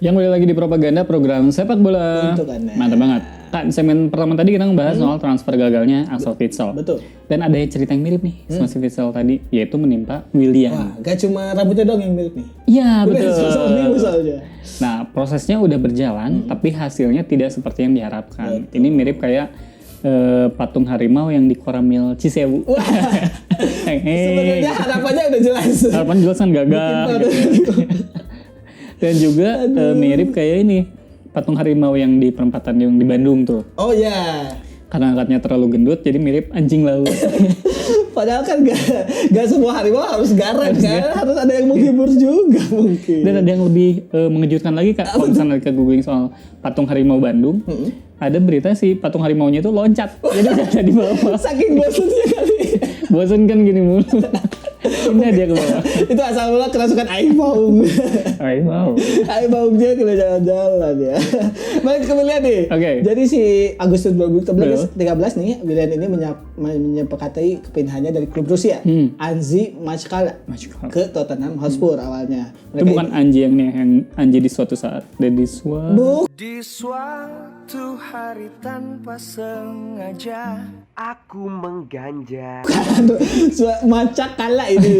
Yang kembali lagi di Propaganda program sepak bola. Untuk Anda. Mantap banget. Kan segmen pertama tadi kita ngebahas soal transfer gagalnya Axel Witsel. Betul. Dan ada cerita yang mirip nih sama si Witsel tadi, yaitu menimpa Willian. Wah, gak cuma rambutnya dong yang mirip nih. Iya, Udah betul. sosok saja. Nah, prosesnya udah berjalan, tapi hasilnya tidak seperti yang diharapkan. Ini mirip kayak patung harimau yang di Koramil Cisewu. Sebenarnya harapannya udah jelas. Harapan jelas kan gagal. Gitu. Dan juga mirip kayak ini patung harimau yang di perempatan yang di Bandung tuh. Oh ya. Karena angkatnya terlalu gendut, jadi mirip anjing laut. Padahal kan gak semua harimau harus garang kan. Harus ada yang menghibur juga mungkin. Dan ada yang lebih mengejutkan lagi Kak. Kalau misalnya kita googling soal patung harimau Bandung, ada berita si patung harimaunya itu loncat. Jadi udah ada di bawah. Saking bosannya kali. Bosan kan gini mulu. Ini dia ke bawah. Itu asal mula kerasukan Aibaung. Harimau. Aibaung dia kena jalan-jalan ya. Balik ke Willian nih. Oke. Jadi si Agustus 2013 nih, Willian ini menyepakati kepindahannya dari klub Rusia, Anzi Machkala ke Tottenham Hotspur awalnya. Itu bukan Anji yang nih, yang Anji di suatu saat. Dan di suatu... Di suatu hari tanpa sengaja aku mengganja. Machkala ini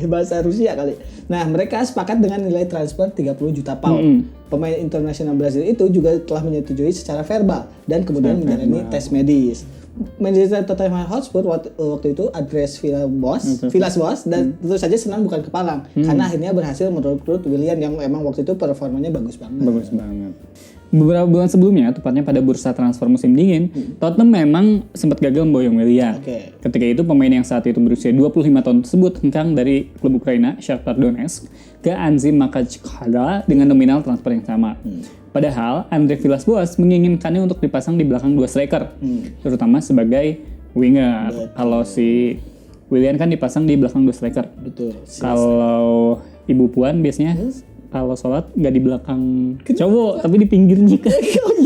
bahasa Rusia kali. Nah, mereka sepakat dengan nilai transfer 30 juta pound. Pemain internasional Brazil itu juga telah menyetujui secara verbal dan kemudian menjalani tes medis. Manajer Tottenham Hotspur waktu itu Andreas Villas-Boas dan tentu saja senang bukan kepalang karena akhirnya berhasil merekrut Willian yang emang waktu itu performanya bagus banget. Bagus banget. Beberapa bulan sebelumnya, tepatnya pada bursa transfer musim dingin, Tottenham memang sempat gagal memboyong Willian. Ketika itu pemain yang saat itu berusia 25 tahun tersebut hengkang dari klub Ukraina Shakhtar Donetsk ke Anzi Machkala dengan nominal transfer yang sama. Padahal Andre Villas-Boas menginginkannya untuk dipasang di belakang dua striker, terutama sebagai winger. Kalau si Willian kan dipasang di belakang dua striker. Betul. Kalau Ibu Puan biasanya kalau sholat nggak di belakang cowok, tapi di pinggirnya kan.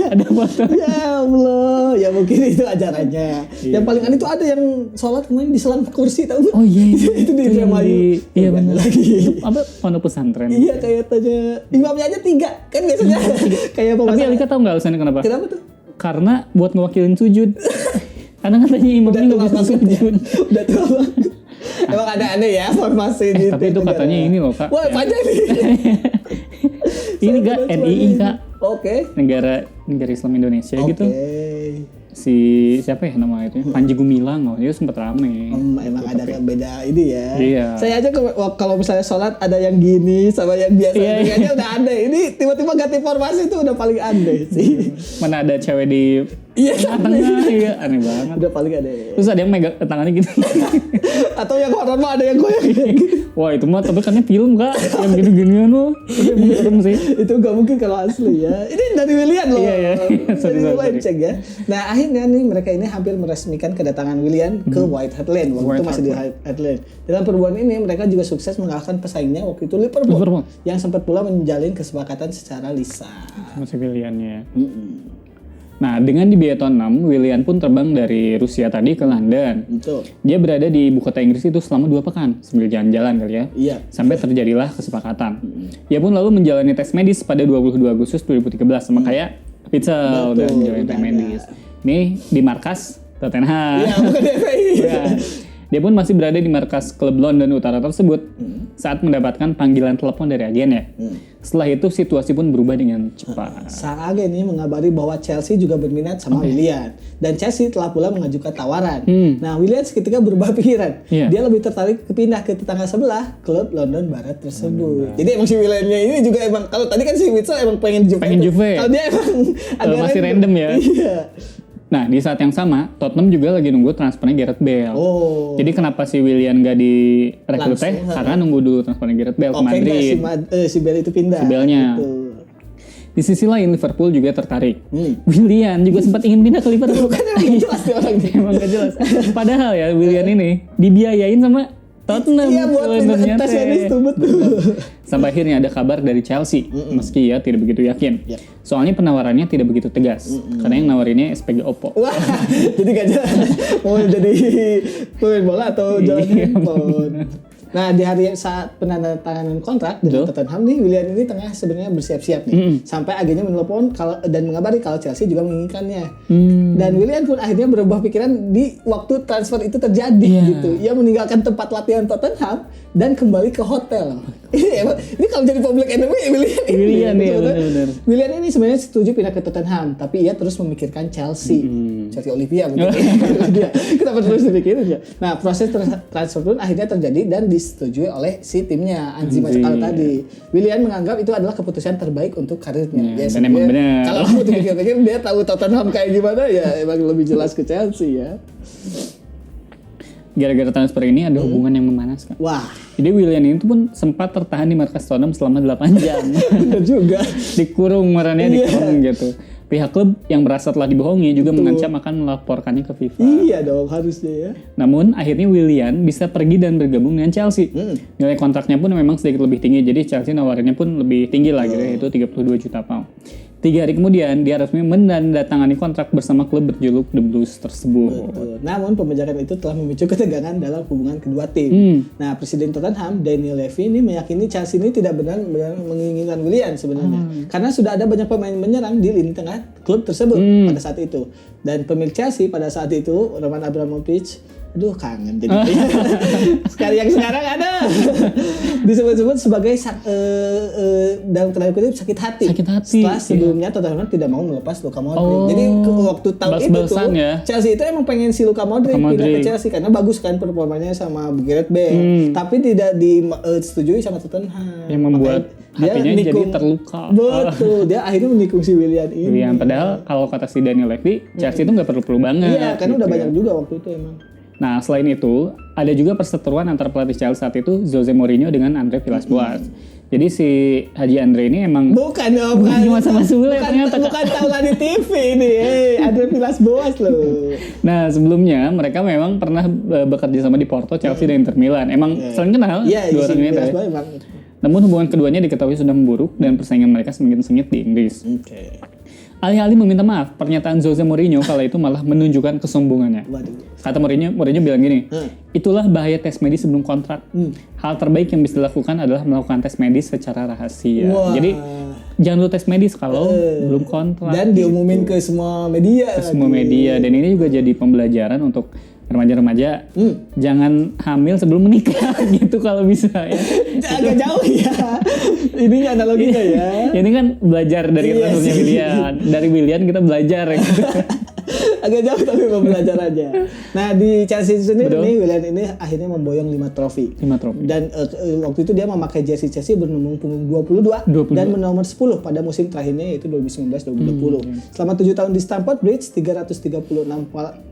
Ada foto. Ya Allah, ya mungkin itu ajarannya. Yang paling aneh itu ada yang sholat kemarin diselang kursi, tahu nggak? Oh iya, itu di drama iya benar. Lagi. Apa pondok pesantren? Iya kayak tanya imamnya aja 3 kan biasanya kayak Tapi pemasangan. Alika tahu nggak alasannya kenapa? Kenapa tuh? Karena buat ngewakilin sujud. Karena katanya imamnya nggak bisa sujud. Udah tua banget. Emang ada aneh ya formasi di Tapi itu katanya ini loh Kak. Wah, panjang nih. Ini Kak, NII Kak. Oke. Negara Islam Indonesia gitu. Si siapa ya nama itu? Panji Gumilang loh, itu sempat rame. Emang ada beda ini ya. Iya. Saya aja kalau misalnya sholat ada yang gini sama yang biasa, kayaknya udah aneh. Ini tiba-tiba ganti formasi itu udah paling aneh sih. Mana ada cewek di tengah, iya aneh banget. Udah paling aneh. Terus ada yang megang tangannya gitu. Atau yang horor mah ada yang goyang gitu. Wah itu mah tapi kan film Kak, yang gini-ginian loh. Itu emang serem sih. Itu gak mungkin kalau asli ya. Ini dari Willian loh. Iya. Dari Leipzig ya. Nah akhirnya nih mereka ini hampir meresmikan kedatangan Willian ke White Hart Lane. Waktu itu masih di White Hart Lane. Dalam perbuatan ini mereka juga sukses mengalahkan pesaingnya waktu itu Liverpool. Yang sempat pula menjalin kesepakatan secara lisan. Masih pilihannya. Nah, dengan dibiayai Tottenham, Willian pun terbang dari Rusia tadi ke London. Betul. Dia berada di ibu kota Inggris itu selama 2 pekan sambil jalan-jalan kali ya. Iya. Sampai terjadilah kesepakatan. Ia pun lalu menjalani tes medis pada 22 Agustus 2013 sama kayak Witsel dan menjalani tes medis. Ini di markas Tottenham. Iya, bukan DPI. Ya. Dia pun masih berada di markas klub London Utara tersebut saat mendapatkan panggilan telepon dari agennya. Setelah itu situasi pun berubah dengan cepat. Sang agen ini mengabari bahwa Chelsea juga berminat sama Willian dan Chelsea telah pula mengajukan tawaran. Nah, Willian seketika berubah pikiran. Dia lebih tertarik pindah ke tetangga sebelah klub London Barat tersebut. Jadi emang si Willian-nya ini juga emang kalau tadi kan si Witsel emang pengen Juve. Kalau dia emang agak masih random ya. Iya. Nah, di saat yang sama, Tottenham juga lagi nunggu transfernya Gareth Bale. Jadi kenapa si Willian gak direkrut teh? Karena nunggu dulu transfernya Gareth Bale ke Madrid. Si Bale itu pindah. Si Bale-nya. Gitu. Di sisi lain, Liverpool juga tertarik. Willian juga sempat ingin pindah ke Liverpool. Kan emang jelas nih orang ini. Emang gak jelas. Padahal ya, Willian ini dibiayain sama Tottenham. Iya, buat pindah tes itu betul. Sampai akhirnya ada kabar dari Chelsea, meski ya tidak begitu yakin. Soalnya penawarannya tidak begitu tegas, karena yang nawarinnya SPG Oppo. Wah, jadi gak jelas mau jadi pemain bola atau jalan handphone. Nah, di hari saat penandatanganan kontrak dengan Tottenham nih, Willian ini tengah sebenarnya bersiap-siap nih. Sampai agennya menelpon dan mengabari kalau Chelsea juga menginginkannya. Dan Willian pun akhirnya berubah pikiran di waktu transfer itu terjadi gitu. Ia meninggalkan tempat latihan Tottenham dan kembali ke hotel. Ini kalau jadi public enemy Willian ya, benar. Willian ini sebenarnya setuju pindah ke Tottenham, tapi ia terus memikirkan Chelsea. Chelsea Olivia begitu. Kenapa terus dipikirin ya? Nah, proses transfer pun akhirnya terjadi dan disetujui oleh si timnya Anzi Mackal tadi. Willian menganggap itu adalah keputusan terbaik untuk karirnya. Dan emang benar. Kalau aku pikir-pikir dia tahu Tottenham kayak gimana ya, emang lebih jelas ke Chelsea ya. Gara-gara transfer ini ada hubungan yang memanas kan. Wah. Jadi Willian itu pun sempat tertahan di markas Tottenham selama 8 jam. Benar juga. Dikurung marahnya dikurung gitu. Pihak klub yang merasa telah dibohongi juga mengancam akan melaporkannya ke FIFA. Iya dong, harusnya ya. Namun akhirnya Willian bisa pergi dan bergabung dengan Chelsea. Nilai kontraknya pun memang sedikit lebih tinggi, jadi Chelsea nawarinnya pun lebih tinggi lah gitu, yaitu 32 juta pound. 3 hari kemudian dia resmi menandatangani kontrak bersama klub berjuluk The Blues tersebut. Betul. Namun pembicaraan itu telah memicu ketegangan dalam hubungan kedua tim. Nah, Presiden Tottenham Daniel Levy ini meyakini Chelsea ini tidak benar-benar menginginkan Willian sebenarnya, karena sudah ada banyak pemain menyerang di lini tengah klub tersebut pada saat itu. Dan pemilik Chelsea pada saat itu Roman Abramovich, aduh kangen jadi yang sekarang ada disebut-sebut sebagai dalam tanda kutip sakit hati. Setelah sebelumnya Tottenham tidak mau melepas Luka Modric. Jadi waktu tahun itu tuh Chelsea itu emang pengen si Luka Modric pindah ke Chelsea karena bagus kan performanya sama Gareth Bale, tapi tidak disetujui sama Tottenham. Yang membuat hatinya jadi terluka. Betul, dia akhirnya menikung si Willian ini. Padahal kalau kata si Daniel Levy, Chelsea itu nggak perlu banget. Iya, karena udah banyak juga waktu itu emang. Nah, selain itu, ada juga perseteruan antara pelatih Chelsea saat itu, Jose Mourinho dengan Andre Villas-Boas. Jadi si Haji Andre ini emang bukan cuma sama Sule ternyata. Bukan tahulah di TV ini, Andre Villas-Boas loh. Nah, sebelumnya mereka memang pernah bekerja sama di Porto, Chelsea dan Inter Milan. Emang saling kenal dua orang ini. Namun hubungan keduanya diketahui sudah memburuk dan persaingan mereka semakin sengit di Inggris. Alih-alih meminta maaf, pernyataan Jose Mourinho kala itu malah menunjukkan kesombongannya. Kata Mourinho bilang gini, itulah bahaya tes medis sebelum kontrak. Hal terbaik yang bisa dilakukan adalah melakukan tes medis secara rahasia. Jadi jangan lu tes medis kalau belum kontrak. Dan diumumin ke semua media. Ke semua media. Dan ini juga jadi pembelajaran untuk remaja-remaja, jangan hamil sebelum menikah gitu kalau bisa ya. Agak jauh ya. Ini analoginya ya. Ini kan belajar dari kasusnya Willian. Dari Willian kita belajar gitu. Agak jauh tapi mau belajar aja. Nah, di Chelsea sendiri nih, Willian ini akhirnya memboyong 5 trofi. Dan waktu itu dia memakai jersey Chelsea bernomor punggung 22 dan nomor 10 pada musim terakhirnya yaitu 2019-2020. Selama 7 tahun di Stamford Bridge, 336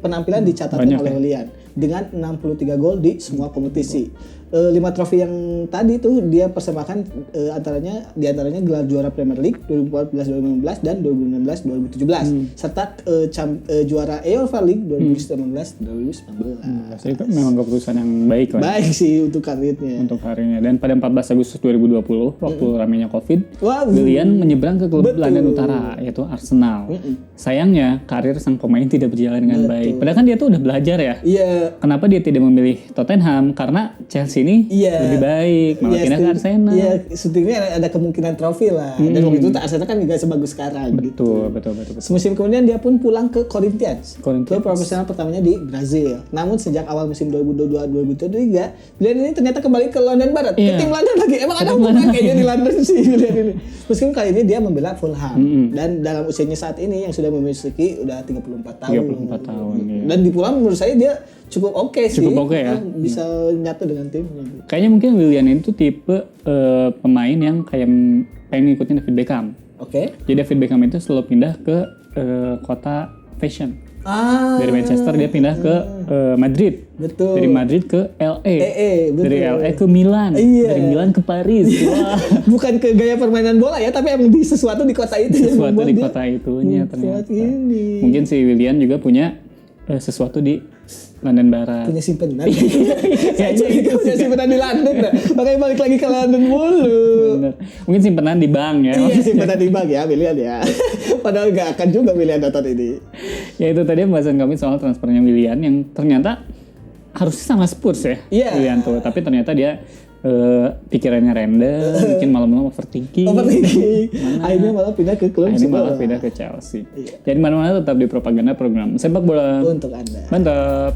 penampilan dicatatkan oleh Willian dengan 63 gol di semua kompetisi. 5 trofi yang tadi tuh dia persembahkan diantaranya gelar juara Premier League 2014-2015 dan 2016-2017 serta juara UEFA League 2019-2019. Itu memang keputusan yang baik lah. Baik sih untuk karirnya. Dan pada 14 Agustus 2020 waktu ramainya Covid, Willian menyeberang ke klub London Utara yaitu Arsenal. Sayangnya karir sang pemain tidak berjalan dengan baik. Padahal kan dia tuh udah belajar ya. Iya. Kenapa dia tidak memilih Tottenham? Karena Chelsea ini lebih baik, malah pindah ke Arsenal. Iya, syutingnya ada kemungkinan trofi lah. Dan waktu itu Arsenal kan juga sebagus sekarang. Betul. Semusim kemudian dia pun pulang ke Corinthians. Klub profesional pertamanya di Brazil. Namun sejak awal musim 2022-2023, Willian ini ternyata kembali ke London Barat. Ke tim London lagi. Emang ada hubungan kayaknya di London sih Willian ini. Meskipun kali ini dia membela Fulham. Dan dalam usianya saat ini yang sudah memiliki udah 34 tahun. 34 tahun. Dan di Fulham menurut saya dia cukup oke sih. Cukup oke ya. Bisa nyatu dengan timnya. Kayaknya mungkin Willian itu tipe pemain yang kayak pengen ngikutin David Beckham. Jadi David Beckham itu selalu pindah ke kota fashion. Dari Manchester dia pindah ke Madrid. Betul. Dari Madrid ke LA. Betul. Dari LA ke Milan. Dari Milan ke Paris. Bukan ke gaya permainan bola ya, tapi emang di sesuatu di kota itu. Sesuatu di kota itunya ternyata. Mungkin si Willian juga punya sesuatu di London Barat. Punya simpenan. Punya simpenan di London. Makanya balik lagi ke London mulu. Bener. Mungkin simpenan di bank ya. Iya, simpenan di bank ya, Willian ya. Padahal gak akan juga Willian nonton ini. Ya itu tadi pembahasan kami soal transfernya Willian yang ternyata harusnya sama Spurs ya, Iya. Irianto. Tapi ternyata dia pikirannya random, mungkin malam-malam overthinking. Akhirnya malah pindah ke klub Akhirnya malah sebelah. pindah ke Chelsea. Jadi mana-mana tetap di propaganda program sepak bola. Untuk Anda. Mantap.